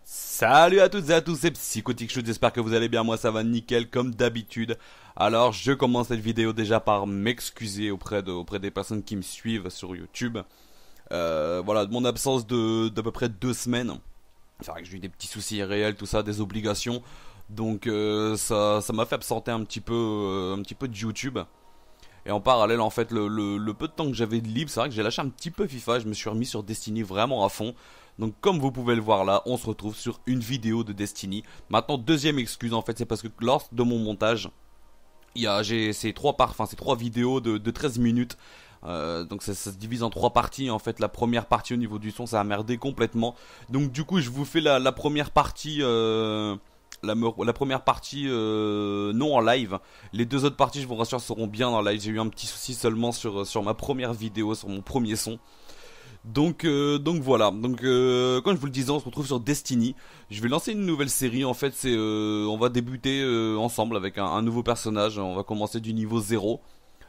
Salut à toutes et à tous, c'est PsychoticShoot, j'espère que vous allez bien, moi ça va nickel comme d'habitude. Alors je commence cette vidéo déjà par m'excuser auprès des personnes qui me suivent sur YouTube. Voilà, de mon absence d'à peu près 2 semaines. C'est vrai que j'ai eu des petits soucis réels, tout ça, des obligations. Donc ça m'a fait absenter un petit peu de YouTube. Et en parallèle, en fait, le peu de temps que j'avais de libre, c'est vrai que j'ai lâché un petit peu FIFA. Je me suis remis sur Destiny vraiment à fond. Donc, comme vous pouvez le voir là, on se retrouve sur une vidéo de Destiny. Maintenant, deuxième excuse, en fait, c'est parce que lors de mon montage, j'ai ces ces trois vidéos de 13 minutes. Donc ça se divise en trois parties. En fait, la première partie au niveau du son, ça a merdé complètement. Donc du coup, je vous fais la première partie, la première partie non en live. Les deux autres parties, je vous rassure, seront bien en live. J'ai eu un petit souci seulement sur ma première vidéo, sur mon premier son. Donc voilà. Comme je vous le disais, on se retrouve sur Destiny. Je vais lancer une nouvelle série. En fait, on va débuter ensemble avec un nouveau personnage. On va commencer du niveau 0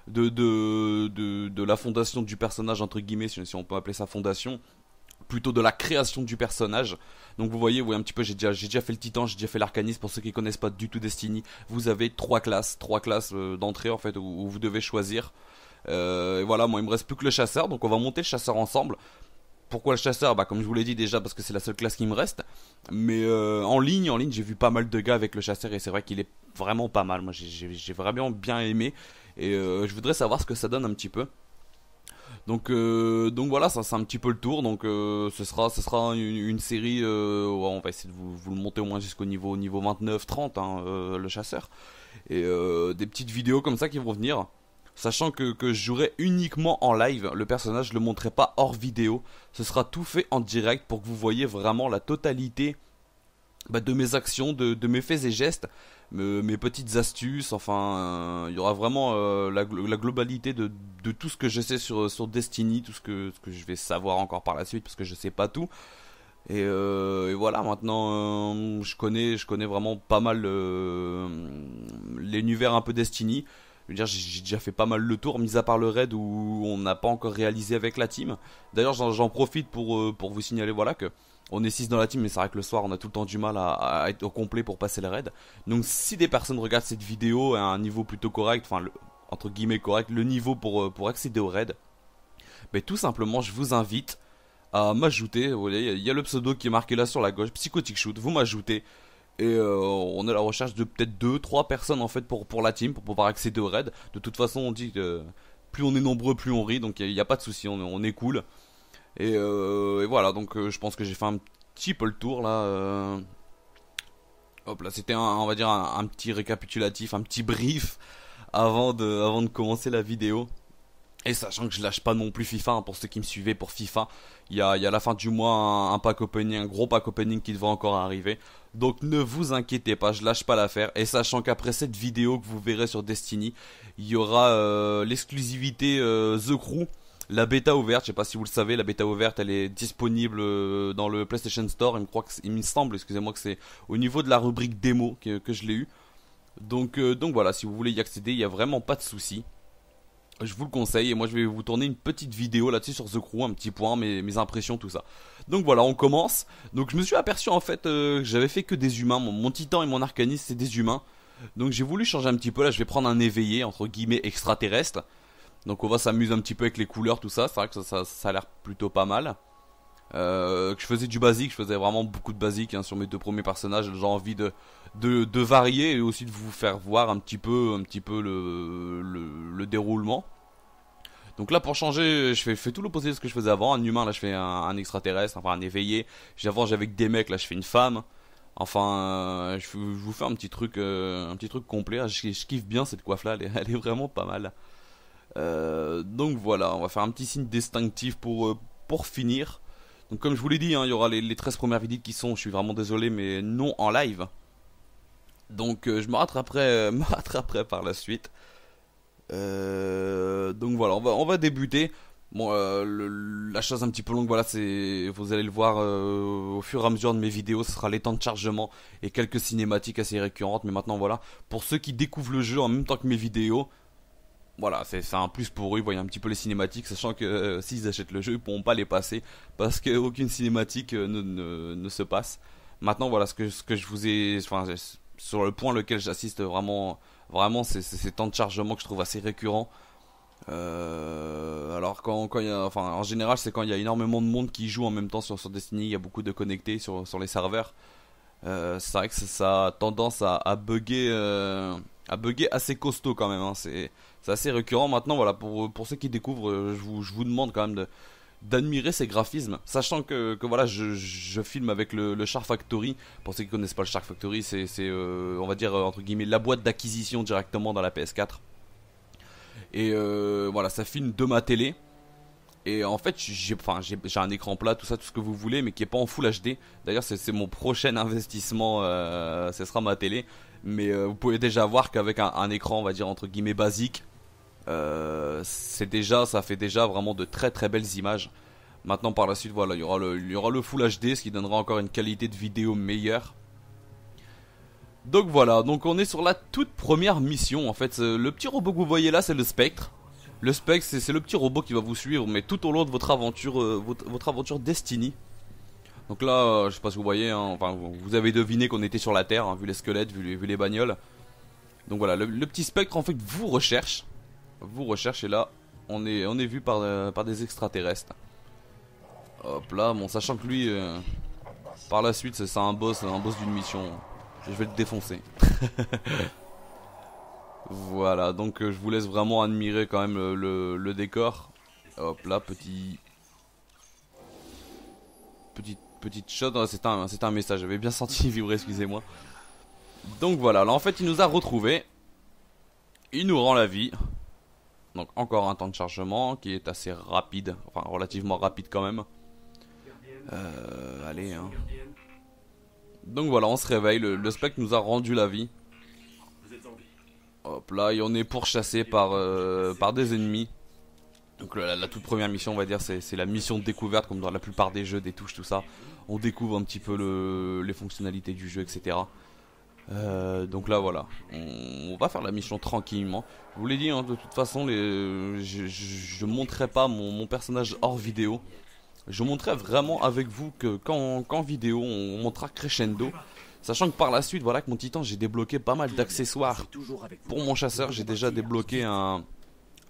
de la fondation du personnage entre guillemets, si on peut appeler ça fondation, plutôt de la création du personnage. Donc vous voyez, oui, un petit peu, j'ai déjà fait le titan, j'ai déjà fait l'arcaniste. Pour ceux qui connaissent pas du tout Destiny, vous avez trois classes d'entrée en fait où vous devez choisir. Et voilà, moi il me reste plus que le chasseur, donc on va monter le chasseur ensemble. Pourquoi le chasseur? Bah comme je vous l'ai dit déjà, parce que c'est la seule classe qui me reste. Mais en ligne, j'ai vu pas mal de gars avec le chasseur et c'est vrai qu'il est vraiment pas mal. Moi j'ai vraiment bien aimé et je voudrais savoir ce que ça donne un petit peu. Donc voilà, ça c'est un petit peu le tour. Donc ce sera une série. Ouais, on va essayer de vous le monter au moins jusqu'au niveau 29-30, hein, le chasseur. Et des petites vidéos comme ça qui vont venir. Sachant que je jouerai uniquement en live, le personnage je le montrerai pas hors vidéo. Ce sera tout fait en direct pour que vous voyez vraiment la totalité de mes actions, de mes faits et gestes, mes petites astuces. Enfin, il y aura vraiment la globalité de tout ce que je sais sur Destiny, tout ce que je vais savoir encore par la suite parce que je sais pas tout. Et voilà, maintenant je connais vraiment pas mal l'univers un peu Destiny. Je veux dire, j'ai déjà fait pas mal le tour, mis à part le raid où on n'a pas encore réalisé avec la team. D'ailleurs, j'en profite pour vous signaler, voilà, que on est 6 dans la team, mais c'est vrai que le soir, on a tout le temps du mal à être au complet pour passer le raid. Donc, si des personnes regardent cette vidéo à un niveau plutôt correct, enfin, entre guillemets correct, le niveau pour accéder au raid, ben, tout simplement, je vous invite à m'ajouter. Vous voyez, il y a le pseudo qui est marqué là sur la gauche, PsychoticShoot, vous m'ajoutez. Et on est à la recherche de peut-être 2 3 personnes en fait pour la team, pour pouvoir accéder au raid. De toute façon, on dit que plus on est nombreux, plus on rit, donc il n'y a pas de souci, on est cool. Et voilà, donc je pense que j'ai fait un petit peu le tour là. Hop là, c'était on va dire un petit récapitulatif, un petit brief avant de commencer la vidéo. Et sachant que je lâche pas non plus FIFA, hein, pour ceux qui me suivaient pour FIFA, il y a la fin du mois un pack opening, un gros pack opening qui devrait encore arriver. Donc ne vous inquiétez pas, je lâche pas l'affaire. Et sachant qu'après cette vidéo que vous verrez sur Destiny, il y aura l'exclusivité The Crew, la bêta ouverte. Je sais pas si vous le savez, la bêta ouverte elle est disponible dans le PlayStation Store. Il me semble, excusez-moi, que c'est au niveau de la rubrique démo que je l'ai eu. Donc voilà, si vous voulez y accéder, il y a vraiment pas de souci. Je vous le conseille et moi je vais vous tourner une petite vidéo là-dessus sur The Crew, un petit point, mes impressions, tout ça. Donc voilà, on commence. Donc je me suis aperçu en fait que j'avais fait que des humains. Mon titan et mon arcaniste c'est des humains. Donc j'ai voulu changer un petit peu. Là je vais prendre un éveillé entre guillemets extraterrestre. Donc on va s'amuser un petit peu avec les couleurs, tout ça. C'est vrai que ça a l'air plutôt pas mal. Que je faisais du basique, je faisais vraiment beaucoup de basique, hein, sur mes 2 premiers personnages. J'ai envie de varier et aussi de vous faire voir un petit peu le déroulement. Donc là pour changer, je fais tout l'opposé de ce que je faisais avant. Un humain, là je fais un extraterrestre, enfin un éveillé. Avant j'avais que des mecs, là je fais une femme. Enfin, je vous fais un petit truc complet. Ah, je kiffe bien cette coiffe là, elle est vraiment pas mal. Donc voilà, on va faire un petit signe distinctif pour finir. Donc comme je vous l'ai dit, hein, il y aura les 13 premières vidéos qui sont, je suis vraiment désolé, mais non en live. Donc je me rattraperai par la suite. Donc voilà, on va débuter. Bon, la chose un petit peu longue, voilà, vous allez le voir au fur et à mesure de mes vidéos, ce sera les temps de chargement et quelques cinématiques assez récurrentes. Mais maintenant voilà, pour ceux qui découvrent le jeu en même temps que mes vidéos, voilà, c'est un plus pour eux. Ils voient un petit peu les cinématiques, sachant que s'ils achètent le jeu, ils pourront pas les passer parce qu'aucune cinématique ne se passe. Maintenant voilà ce que je vous ai, enfin sur le point lequel j'assiste vraiment, c'est ces temps de chargement que je trouve assez récurrents. Alors quand il y a, enfin en général c'est quand il y a énormément de monde qui joue en même temps sur Destiny, il y a beaucoup de connectés sur les serveurs. C'est vrai que ça a tendance à bugger assez costaud quand même, hein. C'est assez récurrent maintenant. Voilà, pour ceux qui découvrent, je vous demande quand même d'admirer ces graphismes, sachant que voilà, je filme avec le Shark Factory. Pour ceux qui connaissent pas le Shark Factory, c'est on va dire entre guillemets la boîte d'acquisition directement dans la PS4. Et voilà, ça filme de ma télé. Et en fait, j'ai un écran plat, tout ça, tout ce que vous voulez, mais qui est pas en Full HD. D'ailleurs, c'est mon prochain investissement, ce sera ma télé. Mais vous pouvez déjà voir qu'avec un écran, on va dire entre guillemets basique, ça fait déjà vraiment de très très belles images. Maintenant, par la suite, voilà, il y aura le Full HD, ce qui donnera encore une qualité de vidéo meilleure. Donc voilà, donc on est sur la toute première mission. En fait, le petit robot que vous voyez là, c'est le Spectre. Le Spectre, c'est le petit robot qui va vous suivre, mais tout au long de votre aventure, votre aventure Destiny. Donc là, je sais pas si vous voyez, hein, enfin vous avez deviné qu'on était sur la Terre, hein, vu les squelettes, vu les bagnoles. Donc voilà, le petit Spectre en fait vous recherche et là on est vu par des extraterrestres. Hop là, bon sachant que lui, par la suite c'est un boss d'une mission. Je vais le défoncer. Voilà, donc je vous laisse vraiment admirer quand même le décor. Hop là, petite shot. C'est un message, j'avais bien senti vibrer, excusez-moi. Donc voilà, là en fait il nous a retrouvés. Il nous rend la vie. Donc encore un temps de chargement qui est assez rapide, enfin relativement rapide quand même. Allez hein. Donc voilà, on se réveille, le Spectre nous a rendu la vie. Hop là, et on est pourchassé par des ennemis. Donc la toute première mission, on va dire, c'est la mission de découverte, comme dans la plupart des jeux, des touches, tout ça. On découvre un petit peu les fonctionnalités du jeu, etc. Donc là, voilà, on va faire la mission tranquillement. Je vous l'ai dit, hein, de toute façon, je montrerai pas mon personnage hors vidéo. Je montrerai vraiment avec vous que qu'en vidéo, on montrera crescendo. Sachant que par la suite, voilà, que mon titan, j'ai débloqué pas mal d'accessoires pour mon chasseur. J'ai déjà débloqué un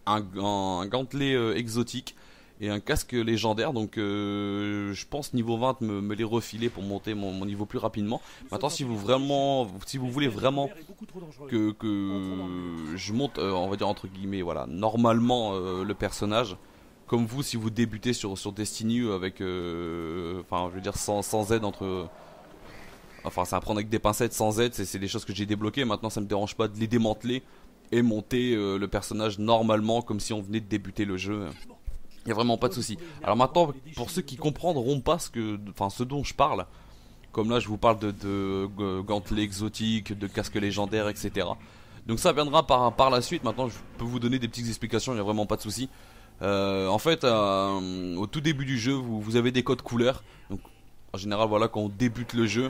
gantelet exotique et un casque légendaire. Donc je pense niveau 20 me les refiler pour monter mon niveau plus rapidement. Maintenant, si vous voulez vraiment que je monte, on va dire entre guillemets, voilà, normalement le personnage. Comme vous, si vous débutez sur Destiny avec, enfin, je veux dire sans aide entre... Enfin, c'est à prendre avec des pincettes, sans aide, c'est des choses que j'ai débloquées. Maintenant, ça me dérange pas de les démanteler et monter le personnage normalement, comme si on venait de débuter le jeu. Il n'y a vraiment pas de souci. Alors maintenant, pour ceux qui comprendront pas ce dont je parle, comme là, je vous parle de gantelets exotiques, de casques légendaires, etc. Donc ça viendra par la suite. Maintenant, je peux vous donner des petites explications, il n'y a vraiment pas de souci. En fait, au tout début du jeu, vous avez des codes couleurs. Donc, en général, voilà, quand on débute le jeu,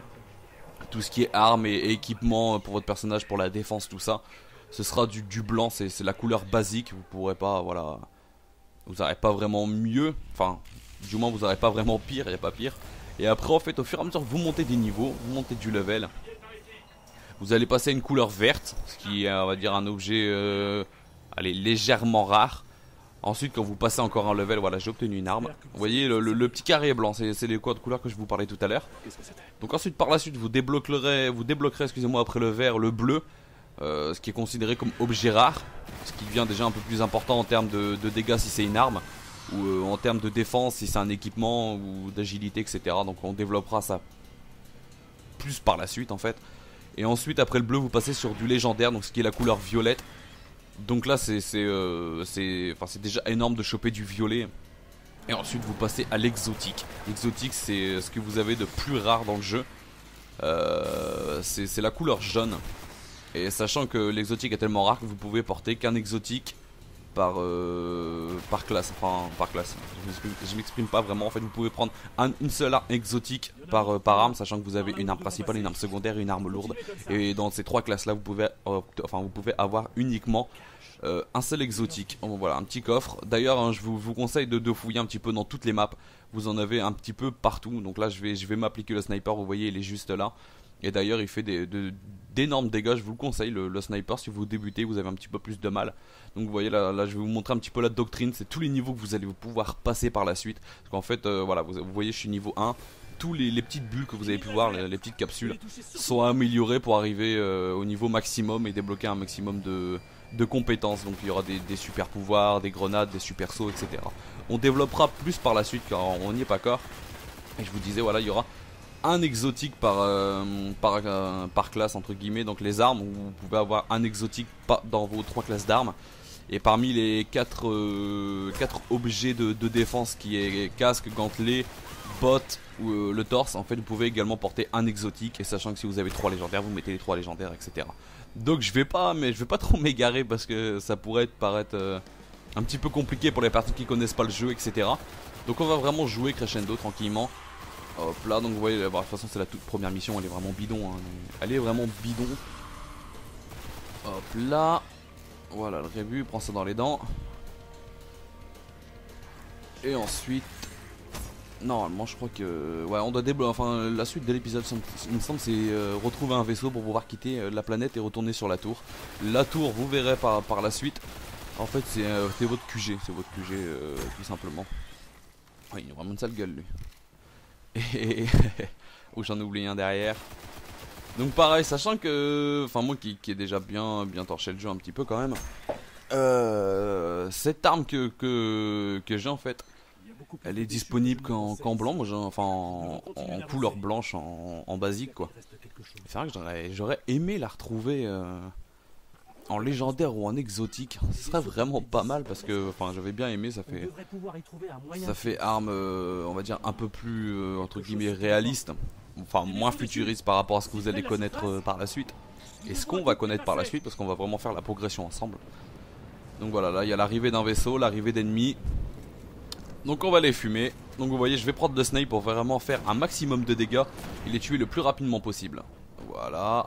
tout ce qui est armes et équipement pour votre personnage, pour la défense, tout ça, ce sera du blanc. C'est la couleur basique. Vous pourrez pas, voilà, vous n'aurez pas vraiment mieux. Enfin, du moins, vous n'aurez pas vraiment pire. Il n'y a pas pire. Et après, en fait, au fur et à mesure que vous montez des niveaux, vous montez du level, vous allez passer à une couleur verte, ce qui est, on va dire, un objet, allez, légèrement rare. Ensuite, quand vous passez encore un level, voilà, j'ai obtenu une arme. Vous voyez, le petit carré blanc, c'est les codes couleurs que je vous parlais tout à l'heure. Donc ensuite, par la suite, vous débloquerez, excusez-moi, après le vert, le bleu, ce qui est considéré comme objet rare, ce qui devient déjà un peu plus important en termes de dégâts si c'est une arme, ou en termes de défense si c'est un équipement, ou d'agilité, etc. Donc on développera ça plus par la suite, en fait. Et ensuite, après le bleu, vous passez sur du légendaire, donc ce qui est la couleur violette. Donc là c'est déjà énorme de choper du violet. Et ensuite vous passez à l'exotique. L'exotique c'est ce que vous avez de plus rare dans le jeu. C'est la couleur jaune. Et sachant que l'exotique est tellement rare que vous pouvez porter qu'un exotique par classe. Enfin par classe. Je m'exprime pas vraiment. En fait vous pouvez prendre une seule arme exotique par arme. Sachant que vous avez une arme principale, une arme secondaire et une arme lourde. Et dans ces trois classes là vous pouvez avoir uniquement un seul exotique. Bon, voilà, un petit coffre. D'ailleurs, hein, je vous conseille de fouiller un petit peu dans toutes les maps. Vous en avez un petit peu partout. Donc là, je vais m'appliquer le sniper. Vous voyez, il est juste là. Et d'ailleurs, il fait d'énormes dégâts. Je vous le conseille, le sniper. Si vous débutez, vous avez un petit peu plus de mal. Donc vous voyez, là, je vais vous montrer un petit peu la doctrine. C'est tous les niveaux que vous allez pouvoir passer par la suite. Parce qu'en fait, voilà, vous voyez, je suis niveau 1. Tous les petites bulles que vous avez pu voir, les petites capsules, sont améliorées pour arriver au niveau maximum et débloquer un maximum de compétences. Donc il y aura des super pouvoirs, des grenades, des super sauts, etc. On développera plus par la suite car on n'y est pas encore. Et je vous disais, voilà, il y aura un exotique par classe entre guillemets. Donc les armes, vous pouvez avoir un exotique dans vos 3 classes d'armes. Et parmi les 4 objets de défense qui est casque, gantelet, bottes ou le torse, en fait vous pouvez également porter un exotique. Et sachant que si vous avez 3 légendaires, vous mettez les 3 légendaires, etc. Donc je vais pas trop m'égarer parce que ça pourrait paraître un petit peu compliqué pour les personnes qui connaissent pas le jeu, etc. Donc on va vraiment jouer crescendo tranquillement. Hop là, donc vous voyez, de toute façon c'est la toute première mission, elle est vraiment bidon, hein. Elle est vraiment bidon. Hop là. Voilà le rébut, prends ça dans les dents. Et ensuite, normalement je crois que ouais, on doit débloquer, enfin la suite de l'épisode il me semble c'est retrouver un vaisseau pour pouvoir quitter la planète et retourner sur la tour. La tour, vous verrez par la suite. En fait c'est votre QG, tout simplement. Ouais, il a vraiment une sale gueule lui. Et oh, j'en ai oublié un derrière. Donc pareil, sachant que, enfin moi qui ai déjà bien torché le jeu un petit peu quand même, cette arme que j'ai en fait, elle est disponible qu'en blanc, moi enfin en couleur blanche, en basique quoi. C'est vrai que j'aurais aimé la retrouver en légendaire ou en exotique. Ce serait vraiment pas mal parce que, enfin j'avais bien aimé, ça fait arme, on va dire un peu plus entre guillemets réaliste. Enfin moins futuriste par rapport à ce que vous allez connaître par la suite. Et ce qu'on va connaître par la suite parce qu'on va vraiment faire la progression ensemble. Donc voilà, là il y a l'arrivée d'un vaisseau, l'arrivée d'ennemis. Donc on va les fumer. Donc vous voyez, je vais prendre le snipe pour vraiment faire un maximum de dégâts et les tuer le plus rapidement possible. Voilà.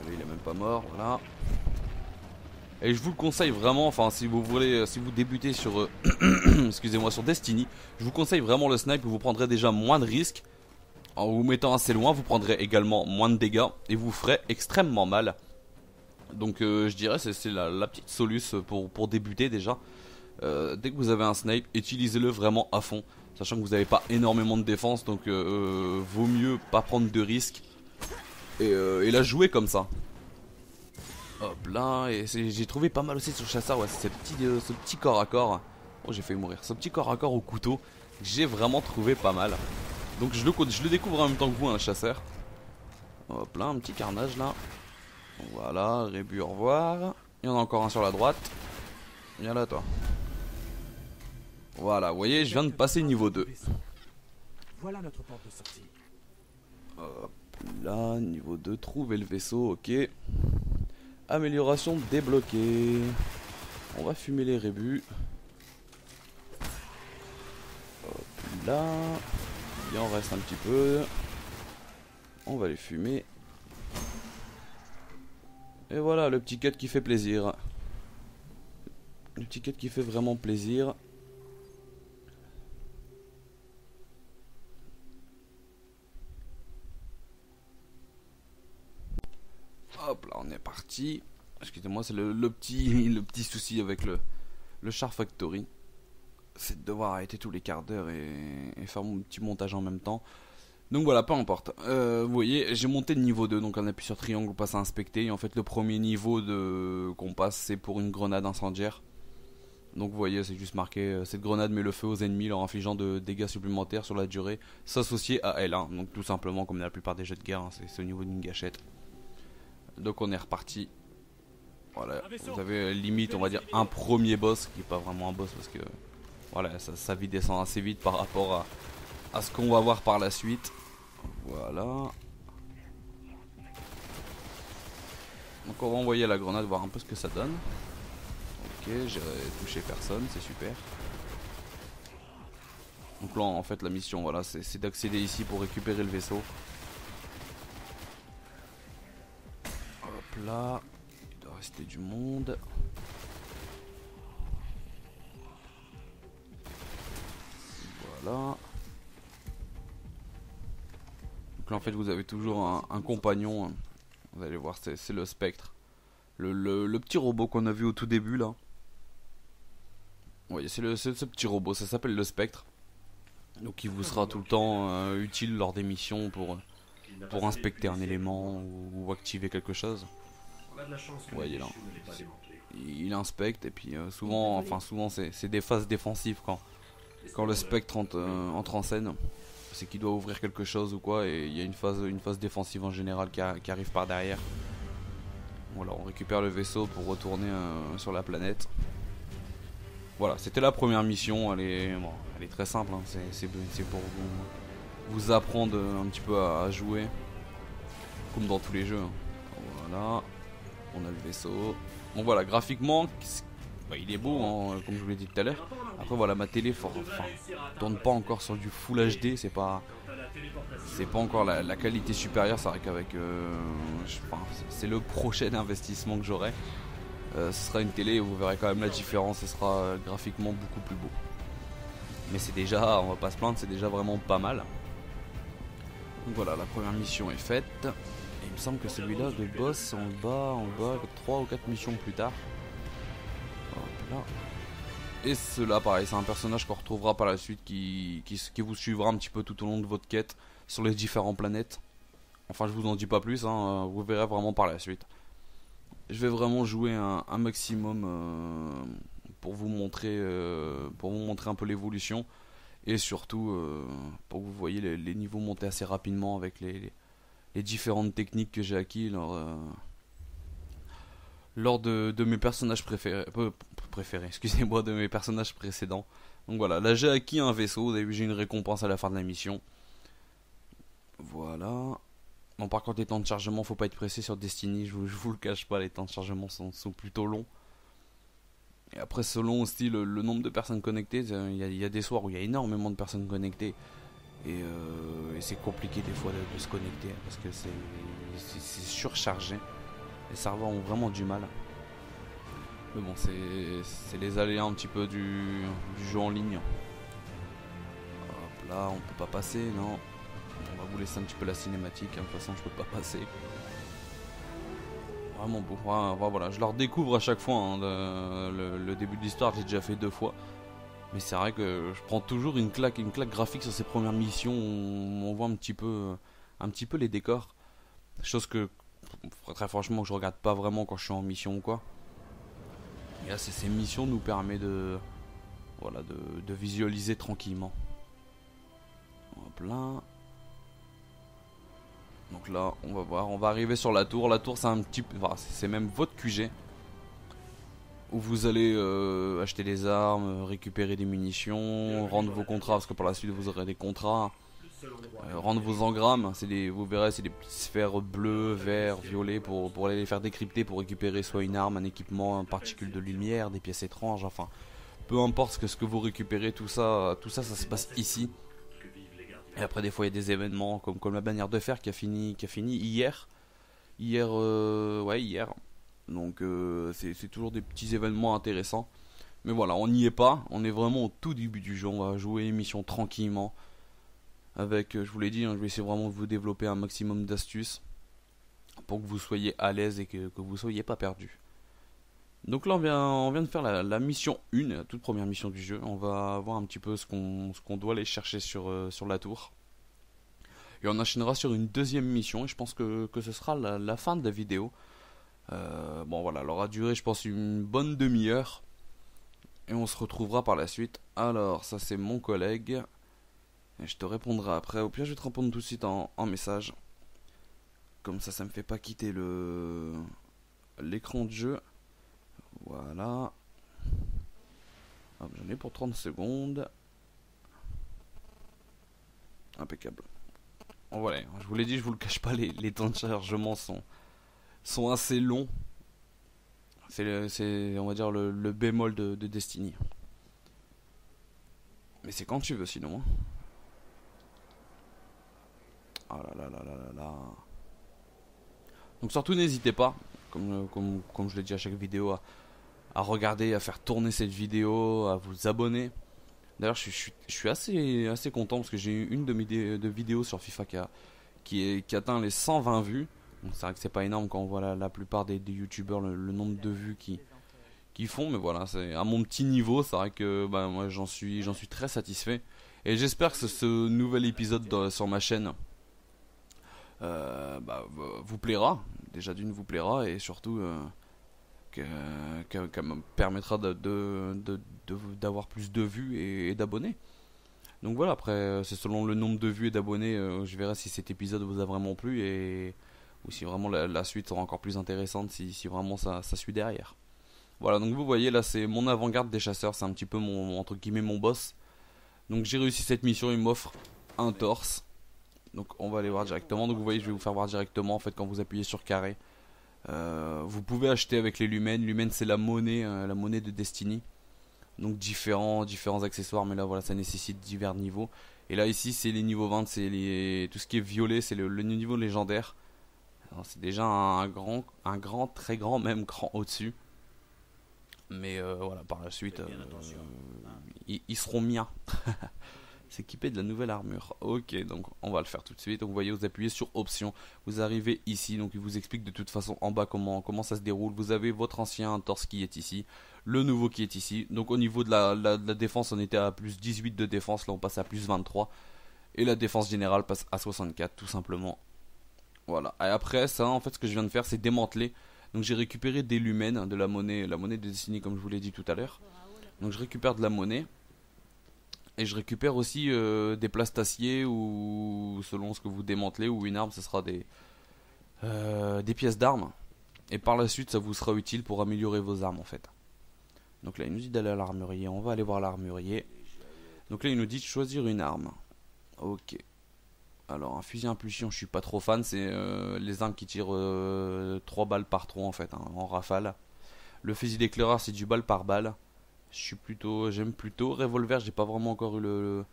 Lui, il est même pas mort, voilà. Et je vous le conseille vraiment, enfin si vous voulez, si vous débutez sur excusez-moi, sur Destiny, je vous conseille vraiment le snipe où vous prendrez déjà moins de risques. En vous mettant assez loin, vous prendrez également moins de dégâts et vous ferez extrêmement mal. Donc je dirais c'est la petite soluce pour débuter déjà. Dès que vous avez un snipe, utilisez-le vraiment à fond. Sachant que vous n'avez pas énormément de défense, donc vaut mieux pas prendre de risques. Et la jouer comme ça. Hop là, et j'ai trouvé pas mal aussi sur le chasseur, ouais, ce petit corps à corps. Oh, j'ai failli mourir. Ce petit corps à corps au couteau, j'ai vraiment trouvé pas mal. Donc je le découvre en même temps que vous, un chasseur. Hop là, un petit carnage là. Voilà, rébut, au revoir. Il y en a encore un sur la droite. Viens là, toi. Voilà, vous voyez, je viens de passer niveau 2. Voilà notre porte de sortie. Hop là, niveau 2, trouver le vaisseau, ok. Amélioration débloquée. On va fumer les rébus. Hop là. Il en reste un petit peu. On va les fumer. Et voilà, le petit cut qui fait plaisir. Le petit cut qui fait vraiment plaisir. Hop là, on est parti. Excusez-moi, c'est le petit souci avec le Char Factory. C'est de devoir arrêter tous les quarts d'heure et faire mon petit montage en même temps. Donc voilà, peu importe. Vous voyez, j'ai monté de niveau 2, donc on appuie sur triangle, on passe à inspecter. Et en fait, le premier niveau qu'on passe, c'est pour une grenade incendiaire. Donc vous voyez, c'est juste marqué, cette grenade met le feu aux ennemis, leur infligeant de dégâts supplémentaires sur la durée, s'associer à L1. Donc tout simplement, comme la plupart des jeux de guerre, hein, c'est au niveau d'une gâchette. Donc on est reparti. Voilà, vous avez limite, on va dire, un premier boss, qui n'est pas vraiment un boss, parce que voilà, sa vie descend assez vite par rapport à ce qu'on va voir par la suite. Voilà. Donc on va envoyer la grenade, voir un peu ce que ça donne. Ok, j'ai touché personne, c'est super. Donc là en fait la mission, voilà, c'est d'accéder ici pour récupérer le vaisseau. Hop là. Il doit rester du monde. Voilà. Donc là en fait vous avez toujours un compagnon. Vous allez voir, c'est le spectre. Le petit robot qu'on a vu au tout début là. Oui, c'est ce petit robot, ça s'appelle le spectre. Donc il vous sera tout le temps utile lors des missions pour inspecter un élément ou activer quelque chose. Vous voyez là. Il inspecte et puis souvent c'est des phases défensives quand le spectre entre en scène. C'est qu'il doit ouvrir quelque chose ou quoi et il y a une phase défensive en général qui arrive par derrière. Voilà, on récupère le vaisseau pour retourner sur la planète. Voilà, c'était la première mission, elle est très simple, hein. C'est pour vous apprendre un petit peu à jouer, comme dans tous les jeux, hein. Voilà, on a le vaisseau. Bon voilà, graphiquement, il est beau, hein, comme je vous l'ai dit tout à l'heure. Après voilà, ma télé tourne pas encore sur du Full HD, c'est pas encore la qualité supérieure. C'est vrai qu'avec c'est le prochain investissement que j'aurai. Ce sera une télé et vous verrez quand même la différence, ce sera graphiquement beaucoup plus beau. Mais c'est déjà, on va pas se plaindre, c'est déjà vraiment pas mal. Donc voilà, la première mission est faite. Et il me semble que celui-là de boss en bas, 3 ou 4 missions plus tard. Hop là. Et cela pareil, c'est un personnage qu'on retrouvera par la suite qui vous suivra un petit peu tout au long de votre quête sur les différentes planètes. Enfin je vous en dis pas plus, hein, vous verrez vraiment par la suite. Je vais vraiment jouer un maximum pour vous montrer un peu l'évolution et surtout pour que vous voyez les niveaux monter assez rapidement avec les différentes techniques que j'ai acquis lors de mes personnages préférés, excusez-moi, de mes personnages précédents. Donc voilà, là j'ai acquis un vaisseau, vous avez vu j'ai une récompense à la fin de la mission. Voilà. Bon, par contre les temps de chargement, faut pas être pressé sur Destiny, je vous le cache pas, les temps de chargement sont plutôt longs. Et après selon aussi le nombre de personnes connectées, il y a des soirs où il y a énormément de personnes connectées. Et c'est compliqué des fois de se connecter parce que c'est surchargé. Les serveurs ont vraiment du mal. Mais bon, c'est les aléas un petit peu du jeu en ligne. Hop là, on peut pas passer, non. On va vous laisser un petit peu la cinématique, hein. De toute façon je peux pas passer. Vraiment beau, voilà, je la redécouvre à chaque fois, hein. Le début de l'histoire j'ai déjà fait 2 fois. Mais c'est vrai que je prends toujours une claque graphique sur ces premières missions où on voit un petit peu les décors. Chose que très franchement je regarde pas vraiment quand je suis en mission ou quoi. Et là ces missions nous permettent de visualiser tranquillement. Hop là. Donc là, on va voir, on va arriver sur la tour. La tour, c'est c'est même votre QG où vous allez acheter des armes, récupérer des munitions, rendre vos contrats parce que par la suite vous aurez des contrats, rendre vos engrammes. Vous verrez, c'est des petites sphères bleues, vert, violet pour aller les faire décrypter pour récupérer soit une arme, un équipement, une particule de lumière, des pièces étranges. Enfin, peu importe ce que vous récupérez, tout ça, ça se passe ici. Et après des fois il y a des événements comme la bannière de fer qui a fini hier. Hier. Donc c'est toujours des petits événements intéressants. Mais voilà, on n'y est pas. On est vraiment au tout début du jeu. On va jouer l'émission tranquillement. Avec, je vous l'ai dit, hein, je vais essayer vraiment de vous développer un maximum d'astuces pour que vous soyez à l'aise et que vous ne soyez pas perdu. Donc là on vient de faire la mission 1, la toute première mission du jeu. On va voir un petit peu ce qu'on doit aller chercher sur la tour. Et on enchaînera sur une deuxième mission et je pense que ce sera la fin de la vidéo. Bon voilà, elle aura duré je pense une bonne demi-heure. Et on se retrouvera par la suite. Alors ça c'est mon collègue. Et je te répondrai après. Au pire je vais te répondre tout de suite en message. Comme ça me fait pas quitter l'écran de jeu. Voilà. J'en ai pour 30 secondes. Impeccable. Bon, voilà, je vous l'ai dit, je vous le cache pas, les temps de chargement sont assez longs. C'est on va dire le bémol de Destiny. Mais c'est quand tu veux sinon. Hein. Oh là là là là là là. Donc surtout n'hésitez pas, comme je l'ai dit à chaque vidéo, à regarder, à faire tourner cette vidéo, à vous abonner. D'ailleurs je suis assez content parce que j'ai eu une de vidéos sur FIFA qui atteint les 120 vues. Donc c'est vrai que c'est pas énorme quand on voit la plupart des youtubeurs le nombre de vues qui font, mais voilà, c'est à mon petit niveau, c'est vrai que bah, moi j'en suis très satisfait. Et j'espère que ce nouvel épisode sur ma chaîne bah, vous plaira. Déjà d'une vous plaira et surtout que, que me permettra d'avoir plus de vues et d'abonnés. Donc voilà, après c'est selon le nombre de vues et d'abonnés, je verrai si cet épisode vous a vraiment plu et ou si vraiment la suite sera encore plus intéressante si vraiment ça suit derrière. Voilà, donc vous voyez là c'est mon avant-garde des chasseurs, c'est un petit peu mon entre guillemets mon boss. Donc j'ai réussi cette mission, il m'offre un torse. Donc on va aller voir directement. Donc vous voyez, je vais vous faire voir directement en fait quand vous appuyez sur carré. Vous pouvez acheter avec les lumens. Lumens c'est la monnaie de Destiny. Donc différents accessoires, mais là voilà ça nécessite divers niveaux. Et là ici c'est les niveaux 20, c'est tout ce qui est violet, c'est le niveau légendaire. C'est déjà un grand, très grand, même grand au-dessus. Mais voilà, par la suite, ils seront miens. S'équiper de la nouvelle armure. Ok, donc on va le faire tout de suite. Donc vous voyez, vous appuyez sur option, vous arrivez ici, donc il vous explique de toute façon en bas comment ça se déroule. Vous avez votre ancien torse qui est ici, le nouveau qui est ici. Donc au niveau de la défense, on était à plus 18 de défense, là on passe à plus 23. Et la défense générale passe à 64 tout simplement. Voilà, et après ça, en fait ce que je viens de faire c'est démanteler. Donc j'ai récupéré des lumens, de la monnaie de Destiny comme je vous l'ai dit tout à l'heure. Donc je récupère de la monnaie. Et je récupère aussi des plastaciers ou selon ce que vous démantelez ou une arme, ce sera des pièces d'armes. Et par la suite, ça vous sera utile pour améliorer vos armes en fait. Donc là, il nous dit d'aller à l'armurier. On va aller voir l'armurier. Donc là, il nous dit de choisir une arme. Ok. Alors, un fusil impulsion, je suis pas trop fan. C'est les armes qui tirent 3 balles par trou en fait, hein, en rafale. Le fusil d'éclaireur, c'est du balle par balle. J'aime plutôt. Revolver, j'ai pas vraiment encore eu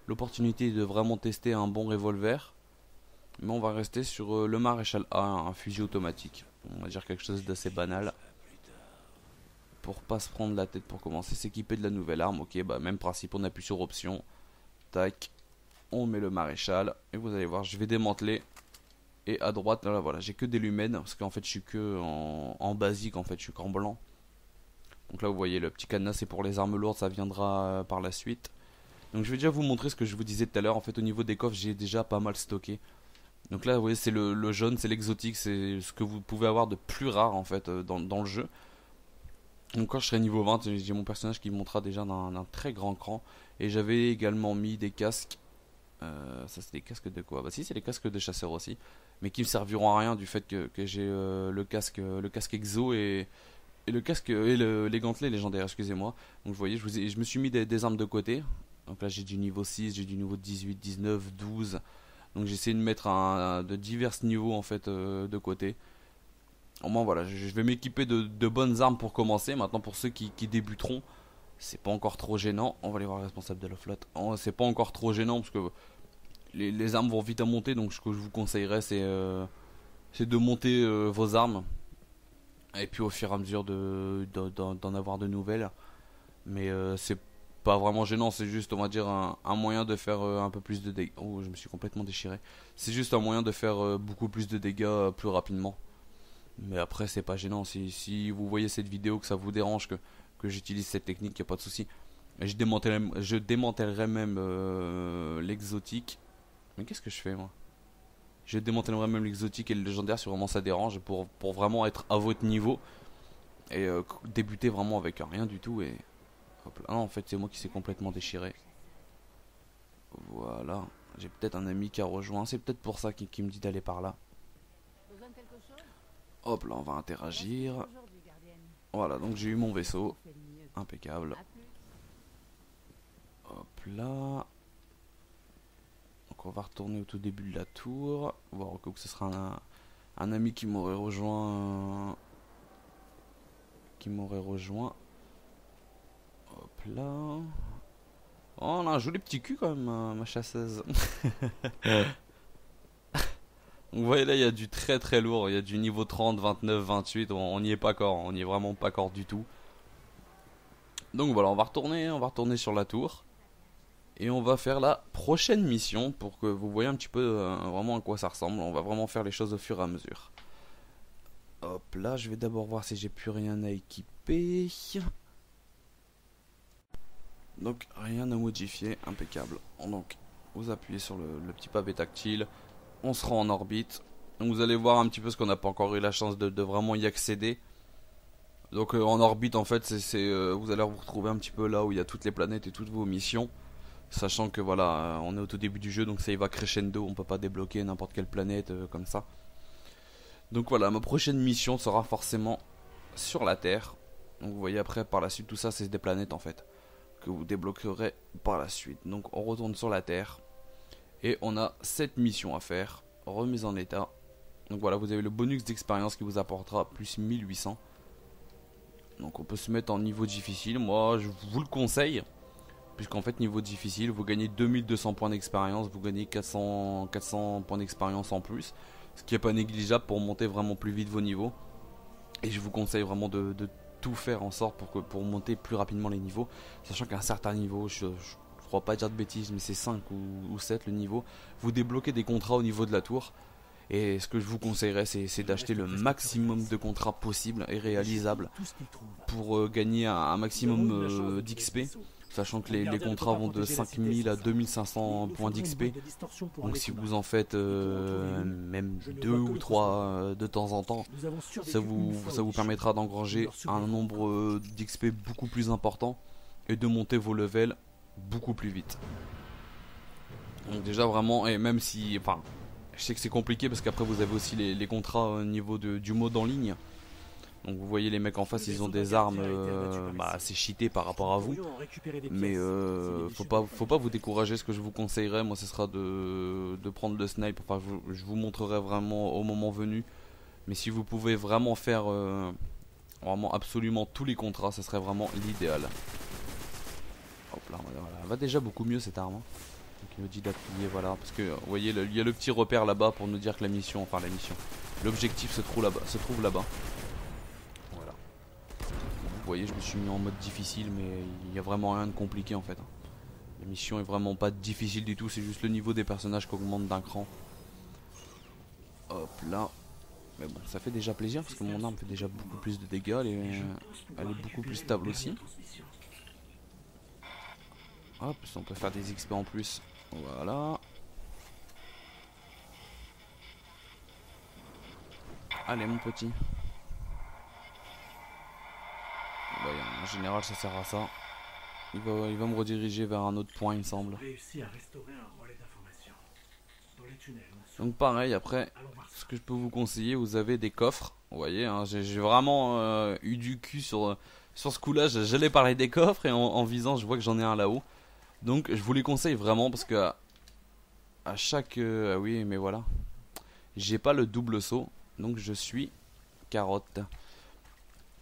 l'opportunité de vraiment tester un bon revolver. Mais on va rester sur le maréchal A, un fusil automatique. On va dire quelque chose d'assez banal. Pour pas se prendre la tête pour commencer, s'équiper de la nouvelle arme. Ok, bah même principe, on appuie sur option. Tac. On met le maréchal. Et vous allez voir, je vais démanteler. Et à droite, là voilà, j'ai que des lumens. Parce qu'en fait, je suis que en basique, en fait, je suis qu'en blanc. Donc là vous voyez le petit cadenas c'est pour les armes lourdes, ça viendra par la suite. Donc je vais déjà vous montrer ce que je vous disais tout à l'heure. En fait au niveau des coffres j'ai déjà pas mal stocké. Donc là vous voyez c'est le jaune, c'est l'exotique, c'est ce que vous pouvez avoir de plus rare en fait dans le jeu. Donc quand je serai niveau 20 j'ai mon personnage qui montera déjà d'un très grand cran. Et j'avais également mis des casques. Ça c'est des casques de quoi? Bah si c'est des casques de chasseurs aussi. Mais qui me serviront à rien du fait que j'ai le casque exo et le casque et les gantelets légendaires, excusez-moi. Donc vous voyez, je me suis mis des armes de côté. Donc là j'ai du niveau 6, j'ai du niveau 18, 19, 12. Donc j'ai essayé de mettre de divers niveaux en fait de côté. Au moins voilà, je vais m'équiper de bonnes armes pour commencer. Maintenant pour ceux qui débuteront, c'est pas encore trop gênant. On va aller voir le responsable de la flotte. C'est pas encore trop gênant parce que les armes vont vite à monter. Donc ce que je vous conseillerais c'est de monter vos armes. Et puis au fur et à mesure d'en avoir de nouvelles. Mais c'est pas vraiment gênant, c'est juste on va dire un moyen de faire un peu plus de dégâts. Oh je me suis complètement déchiré. C'est juste un moyen de faire beaucoup plus de dégâts plus rapidement. Mais après c'est pas gênant, si vous voyez cette vidéo que ça vous dérange que j'utilise cette technique, y a pas de souci. Je démantèlerai même l'exotique. Mais qu'est-ce que je fais moi? Je démantèlerai même l'exotique et le légendaire si vraiment ça dérange pour vraiment être à votre niveau et débuter vraiment avec rien du tout et hop là. Ah, en fait c'est moi qui s'est complètement déchiré. Voilà, j'ai peut-être un ami qui a rejoint, c'est peut-être pour ça qu'il me dit d'aller par là. Hop là on va interagir. Voilà donc j'ai eu mon vaisseau, impeccable. Hop là. Donc on va retourner au tout début de la tour, voir au cas où ce sera un ami qui m'aurait rejoint. Hop là. Oh on a un joli petit cul quand même ma chasseuse. Vous voyez là, il y a du très très lourd. Il y a du niveau 30, 29, 28. On n'y est pas encore. On n'y est vraiment pas encore du tout. Donc voilà, on va retourner sur la tour. Et on va faire la prochaine mission pour que vous voyez un petit peu vraiment à quoi ça ressemble. On va vraiment faire les choses au fur et à mesure. Hop là, je vais d'abord voir si j'ai plus rien à équiper. Donc rien à modifier, impeccable. Donc vous appuyez sur le petit pavé tactile. On sera en orbite. Donc vous allez voir un petit peu ce qu'on n'a pas encore eu la chance de vraiment y accéder. Donc en orbite en fait vous allez vous retrouver un petit peu là où il y a toutes les planètes et toutes vos missions. Sachant que voilà, on est au tout début du jeu, donc ça y va crescendo, on peut pas débloquer n'importe quelle planète comme ça. Donc voilà, ma prochaine mission sera forcément sur la Terre. Donc vous voyez après par la suite tout ça c'est des planètes en fait que vous débloquerez par la suite. Donc on retourne sur la Terre et on a 7 missions à faire, remise en état. Donc voilà, vous avez le bonus d'expérience qui vous apportera plus 1800. Donc on peut se mettre en niveau difficile, moi je vous le conseille. Puisqu'en fait niveau difficile vous gagnez 2200 points d'expérience, vous gagnez 400 points d'expérience en plus. Ce qui n'est pas négligeable pour monter vraiment plus vite vos niveaux. Et je vous conseille vraiment de tout faire en sorte pour monter plus rapidement les niveaux. Sachant qu'à un certain niveau, je ne crois pas dire de bêtises mais c'est 5 ou 7 le niveau. Vous débloquez des contrats au niveau de la tour. Et ce que je vous conseillerais c'est d'acheter le maximum de contrats possibles et réalisables pour gagner un maximum d'XP. Sachant que les contrats vont de 5000 à 2500 points d'XP. Donc si vous en faites même 2 ou 3 de temps en temps, ça vous permettra d'engranger un nombre d'XP beaucoup plus important et de monter vos levels beaucoup plus vite. Donc déjà vraiment, et même si, enfin, je sais que c'est compliqué parce qu'après vous avez aussi les contrats au niveau du mode en ligne. Donc vous voyez les mecs en face, ils ont des armes assez cheatées par rapport à vous. Mais faut pas vous décourager. Ce que je vous conseillerais, moi, ce sera de prendre le snipe. Enfin, je vous montrerai vraiment au moment venu. Mais si vous pouvez vraiment faire vraiment absolument tous les contrats, ce serait vraiment l'idéal. Hop là, voilà. Elle va déjà beaucoup mieux cette arme. Donc il nous dit d'appuyer, voilà. Parce que vous voyez, il y a le petit repère là-bas pour nous dire que l'objectif se trouve là-bas. Vous voyez, je me suis mis en mode difficile, mais il n'y a vraiment rien de compliqué en fait. La mission est vraiment pas difficile du tout, c'est juste le niveau des personnages qui augmente d'un cran. Hop là. Mais bon, ça fait déjà plaisir parce que mon arme fait déjà beaucoup plus de dégâts, elle est beaucoup plus stable aussi. Hop, on peut faire des XP en plus. Voilà. Allez mon petit. Bah, en général ça sert à ça. Il va me rediriger vers un autre point il me semble. Donc pareil après, ce que je peux vous conseiller, vous avez des coffres. Vous voyez, hein, j'ai vraiment eu du cul sur ce coup là. J'allais parler des coffres et en visant je vois que j'en ai un là-haut. Donc je vous les conseille vraiment parce que à chaque... ah oui mais voilà. J'ai pas le double saut. Donc je suis carotte.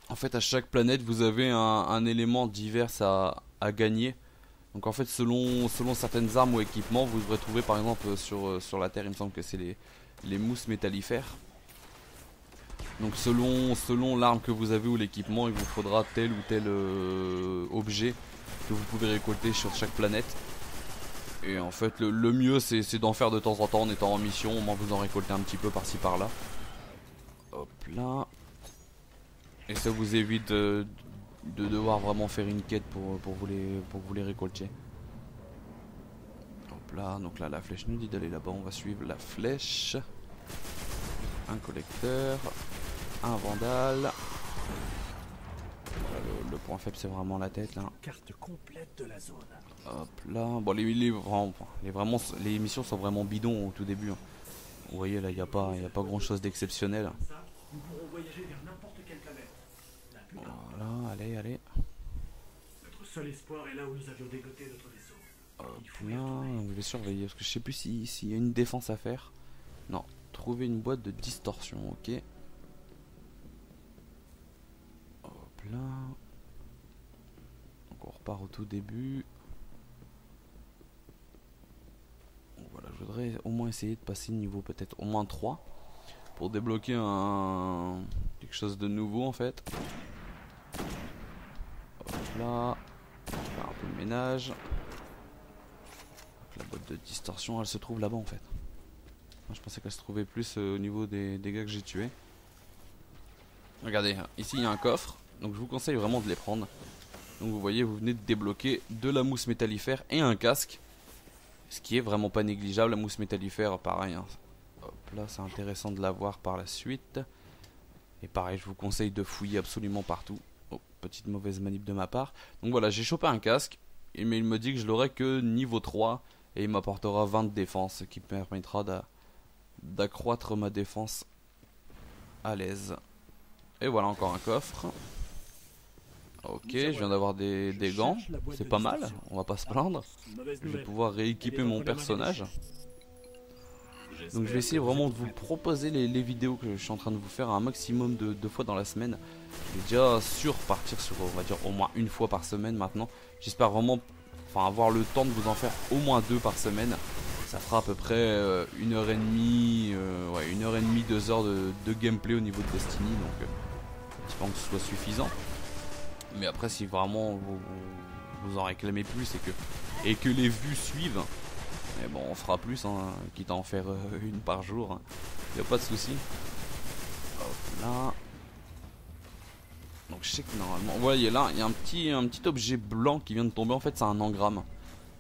En fait à chaque planète vous avez un élément divers à gagner. Donc en fait selon certaines armes ou équipements vous devrez trouver par exemple sur la Terre il me semble que c'est les mousses métallifères. Donc selon l'arme que vous avez ou l'équipement il vous faudra tel ou tel objet que vous pouvez récolter sur chaque planète. Et en fait le mieux c'est d'en faire de temps en temps en étant en mission, au moins vous en récoltez un petit peu par-ci par-là. Hop là. Et ça vous évite de devoir vraiment faire une quête pour vous les récolter. Hop là, donc là la flèche nous dit d'aller là-bas, on va suivre la flèche. Un collecteur, un vandale. Voilà, le point faible c'est vraiment la tête là. Carte complète de la zone. Hop là, bon les missions sont vraiment bidons au tout début. Hein. Vous voyez là il n'y a pas grand chose d'exceptionnel. Nous pourrons voyager vers n'importe quelle planète. Voilà, allez. Notre seul espoir est là où nous avions dégoté notre vaisseau. Hop là, je vais surveiller parce que je sais plus s'il y a une défense à faire. Non, trouver une boîte de distorsion, ok. Hop là. Donc on repart au tout début. Donc voilà, je devrais au moins essayer de passer niveau peut-être au moins 3 pour débloquer quelque chose de nouveau en fait. Hop là, faire un peu de ménage. La boîte de distorsion, elle se trouve là-bas en fait. Moi, je pensais qu'elle se trouvait plus au niveau des gars que j'ai tués. Regardez, ici il y a un coffre, donc je vous conseille vraiment de les prendre. Donc vous voyez, vous venez de débloquer de la mousse métallifère et un casque. Ce qui est vraiment pas négligeable, la mousse métallifère, pareil. Hein. Hop là, c'est intéressant de l'avoir par la suite. Et pareil, je vous conseille de fouiller absolument partout. Oh, petite mauvaise manip de ma part. Donc voilà, j'ai chopé un casque, mais il me dit que je l'aurai que niveau 3. Et il m'apportera 20 de défense, ce qui permettra d'accroître ma défense à l'aise. Et voilà encore un coffre. Ok, je viens d'avoir des gants, c'est pas mal, on va pas se plaindre. Je vais pouvoir rééquiper mon personnage. Donc je vais essayer vraiment de vous proposer les vidéos que je suis en train de vous faire un maximum de fois dans la semaine. Je vais déjà partir sur, on va dire, au moins une fois par semaine maintenant. J'espère vraiment avoir le temps de vous en faire au moins 2 par semaine. Ça fera à peu près 1h30, ouais, 1h30, 2 heures de gameplay au niveau de Destiny. Donc j'espère que ce soit suffisant. Mais après, si vraiment vous en réclamez plus et que les vues suivent, mais bon, on fera plus, hein, quitte à en faire une par jour. Hein. Y a pas de souci. Hop là. Donc je sais que normalement, vous voyez là, il y a un petit objet blanc qui vient de tomber. En fait, c'est un engramme.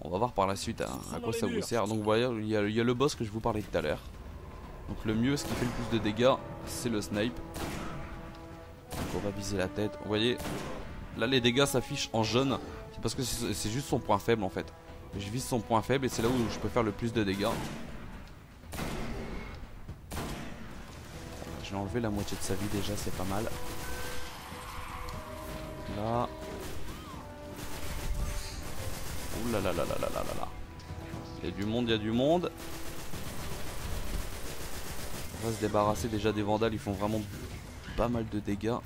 On va voir par la suite à quoi ça vous sert. Donc vous voyez, il y a le boss que je vous parlais tout à l'heure. Donc le mieux, ce qui fait le plus de dégâts, c'est le snipe. Donc on va viser la tête. Vous voyez. Là les dégâts s'affichent en jaune, c'est parce que c'est juste son point faible en fait. Je vise son point faible et c'est là où je peux faire le plus de dégâts. Je vais enlever la moitié de sa vie déjà, c'est pas mal. Là. Ouh là là là là là là là. Il y a du monde, il y a du monde. On va se débarrasser déjà des vandales, ils font vraiment pas mal de dégâts.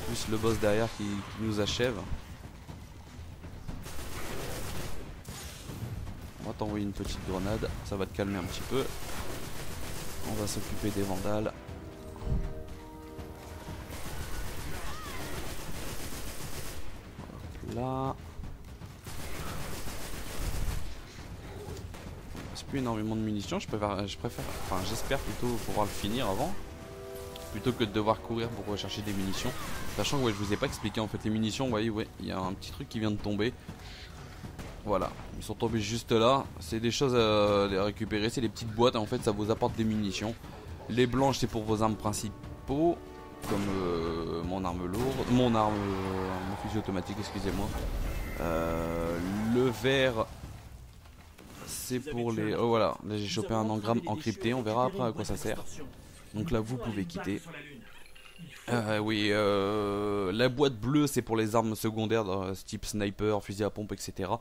Plus le boss derrière qui nous achève. On va t'envoyer une petite grenade, ça va te calmer un petit peu. On va s'occuper des vandales. Hop là. Il reste plus énormément de munitions, j'espère plutôt pouvoir le finir avant. Plutôt que de devoir courir pour rechercher des munitions. Sachant que ouais, je vous ai pas expliqué en fait les munitions, vous voyez, ouais, il y a un petit truc qui vient de tomber. Voilà, ils sont tombés juste là. C'est des choses à récupérer, c'est des petites boîtes, en fait ça vous apporte des munitions. Les blanches c'est pour vos armes principaux, comme mon arme lourde, mon fusil automatique, excusez-moi. Le vert c'est pour les... Oh voilà, là j'ai chopé un engramme encrypté, on verra après à quoi ça sert. Donc là vous pouvez quitter. Oui, la boîte bleue c'est pour les armes secondaires type sniper, fusil à pompe, etc.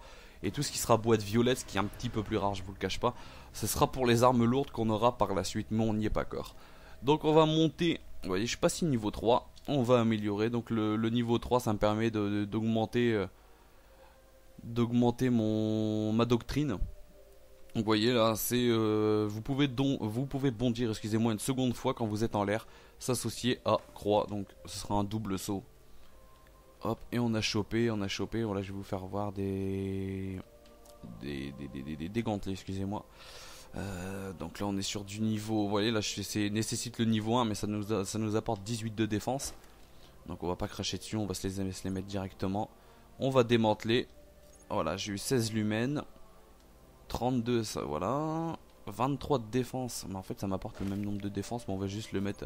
Et tout ce qui sera boîte violette, ce qui est un petit peu plus rare, je vous le cache pas, ce sera pour les armes lourdes qu'on aura par la suite, mais on n'y est pas encore. Donc on va monter, vous voyez je suis passé niveau 3, on va améliorer. Donc le niveau 3 ça me permet d'augmenter ma doctrine. Donc vous voyez là, c'est vous pouvez bondir, excusez-moi, une seconde fois quand vous êtes en l'air, s'associer à croix, donc ce sera un double saut. Hop, et on a chopé, voilà, je vais vous faire voir des gantelets, excusez-moi. Donc là on est sur du niveau, vous voyez là nécessite le niveau 1, mais ça nous apporte 18 de défense. Donc on va pas cracher dessus, on va se les mettre directement. On va démanteler, voilà, j'ai eu 16 lumens. 32, ça voilà. 23 de défense. Mais en fait, ça m'apporte le même nombre de défense. Mais on va juste le mettre,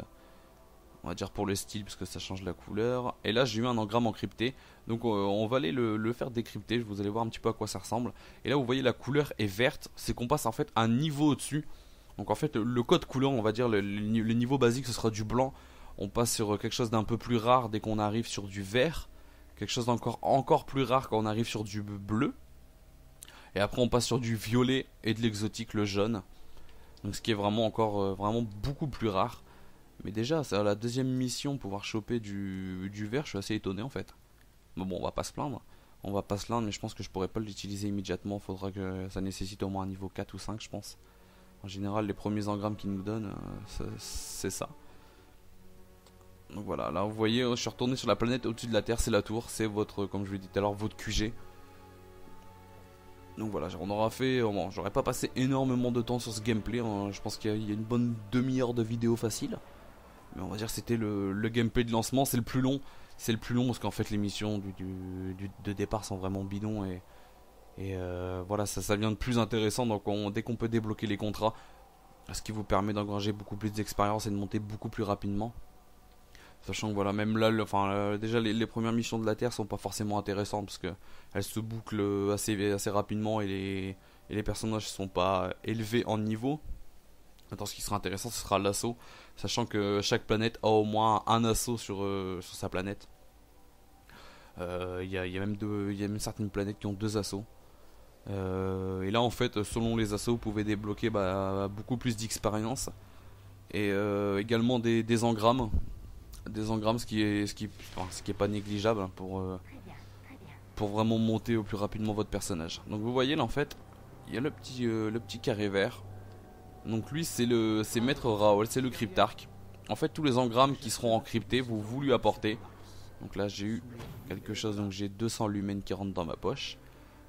on va dire pour le style, parce que ça change la couleur. Et là, j'ai eu un engramme encrypté. Donc, on va aller le faire décrypter. Vous allez voir un petit peu à quoi ça ressemble. Et là, vous voyez, la couleur est verte. C'est qu'on passe en fait un niveau au-dessus. Donc, en fait, le code couleur, on va dire, le niveau basique, ce sera du blanc. On passe sur quelque chose d'un peu plus rare dès qu'on arrive sur du vert. Quelque chose d'encore plus rare quand on arrive sur du bleu. Et après on passe sur du violet et de l'exotique, le jaune. Donc ce qui est vraiment encore vraiment beaucoup plus rare. Mais déjà c'est la deuxième mission, pouvoir choper du vert, je suis assez étonné en fait. Mais bon on va pas se plaindre. On va pas se plaindre, mais je pense que je pourrais pas l'utiliser immédiatement. Faudra que ça nécessite au moins un niveau 4 ou 5 je pense. En général, les premiers engrammes qu'ils nous donnent, c'est ça. Donc voilà, là vous voyez, je suis retourné sur la planète au-dessus de la Terre, c'est la tour, c'est votre, comme je vous l'ai dit tout à l'heure, votre QG. Donc voilà, on aura fait, bon, j'aurais pas passé énormément de temps sur ce gameplay, hein, je pense qu'il y a une bonne demi-heure de vidéo facile. Mais on va dire que c'était le gameplay de lancement, c'est le plus long. C'est le plus long parce qu'en fait les missions de départ sont vraiment bidons et voilà, ça devient de plus intéressant. Donc dès qu'on peut débloquer les contrats, ce qui vous permet d'engranger beaucoup plus d'expérience et de monter beaucoup plus rapidement. Sachant que voilà, même là, déjà les premières missions de la Terre sont pas forcément intéressantes parce que elles se bouclent assez rapidement et les personnages sont pas élevés en niveau. Maintenant, ce qui sera intéressant, ce sera l'assaut, sachant que chaque planète a au moins un assaut sur sa planète. Il y a même certaines planètes qui ont 2 assauts. Et là, en fait, selon les assauts, vous pouvez débloquer beaucoup plus d'expérience et également des engrammes. Des engrammes, ce qui est pas négligeable hein, pour vraiment monter au plus rapidement votre personnage. Donc vous voyez là en fait, il y a le petit carré vert. Donc lui c'est Maître Raoul, c'est le cryptarque. En fait tous les engrammes qui seront encryptés, vous lui apportez. Donc là j'ai eu quelque chose, donc j'ai 200 lumens qui rentrent dans ma poche.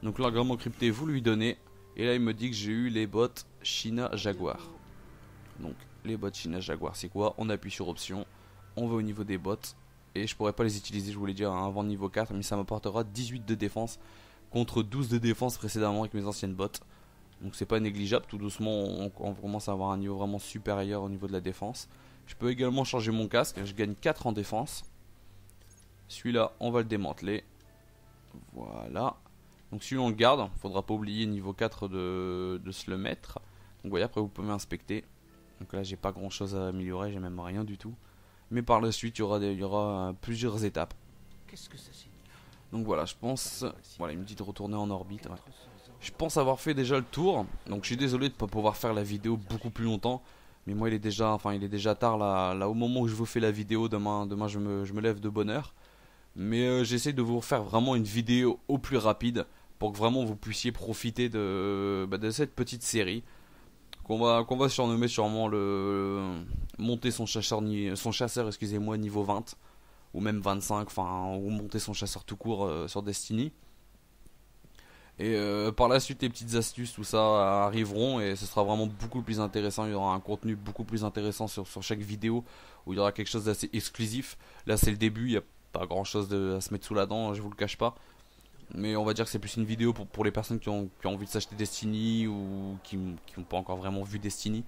Donc l'engramme encrypté vous lui donnez. Et là il me dit que j'ai eu les bots China Jaguar. Donc les bots China Jaguar c'est quoi? On appuie sur option. On va au niveau des bots et je pourrais pas les utiliser, je voulais dire avant niveau 4, mais ça m'apportera 18 de défense contre 12 de défense précédemment avec mes anciennes bots. Donc c'est pas négligeable, tout doucement on commence à avoir un niveau vraiment supérieur au niveau de la défense. Je peux également changer mon casque, je gagne 4 en défense. Celui-là on va le démanteler. Voilà. Donc celui-là on le garde, faudra pas oublier niveau 4 de se le mettre. Donc vous voyez, après vous pouvez inspecter. Donc là j'ai pas grand chose à améliorer, j'ai même rien du tout. Mais par la suite, il y aura plusieurs étapes. Qu'est-ce que ça signifie? Donc voilà, je pense... Voilà, il me dit de retourner en orbite. Ouais. Je pense avoir fait déjà le tour. Donc je suis désolé de ne pas pouvoir faire la vidéo beaucoup plus longtemps. Mais moi, il est déjà tard là au moment où je vous fais la vidéo. Demain je me lève de bonne heure. Mais j'essaie de vous faire vraiment une vidéo au plus rapide. Pour que vraiment vous puissiez profiter de cette petite série. Qu'on va surnommer sûrement monter son chasseur niveau 20 ou même 25, enfin ou monter son chasseur tout court sur Destiny. Et par la suite les petites astuces, tout ça arriveront et ce sera vraiment beaucoup plus intéressant. Il y aura un contenu beaucoup plus intéressant sur chaque vidéo où il y aura quelque chose d'assez exclusif. Là c'est le début, il n'y a pas grand chose à se mettre sous la dent, je vous le cache pas. Mais on va dire que c'est plus une vidéo pour les personnes qui ont envie de s'acheter Destiny ou qui n'ont pas encore vraiment vu Destiny.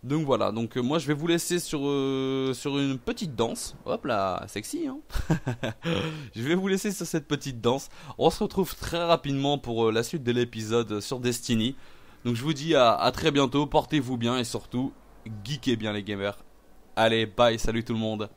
Donc voilà, donc moi je vais vous laisser sur une petite danse. Hop là, sexy hein. Je vais vous laisser sur cette petite danse. On se retrouve très rapidement pour la suite de l'épisode sur Destiny. Donc je vous dis à très bientôt, portez-vous bien et surtout, geekez bien les gamers. Allez, bye, salut tout le monde.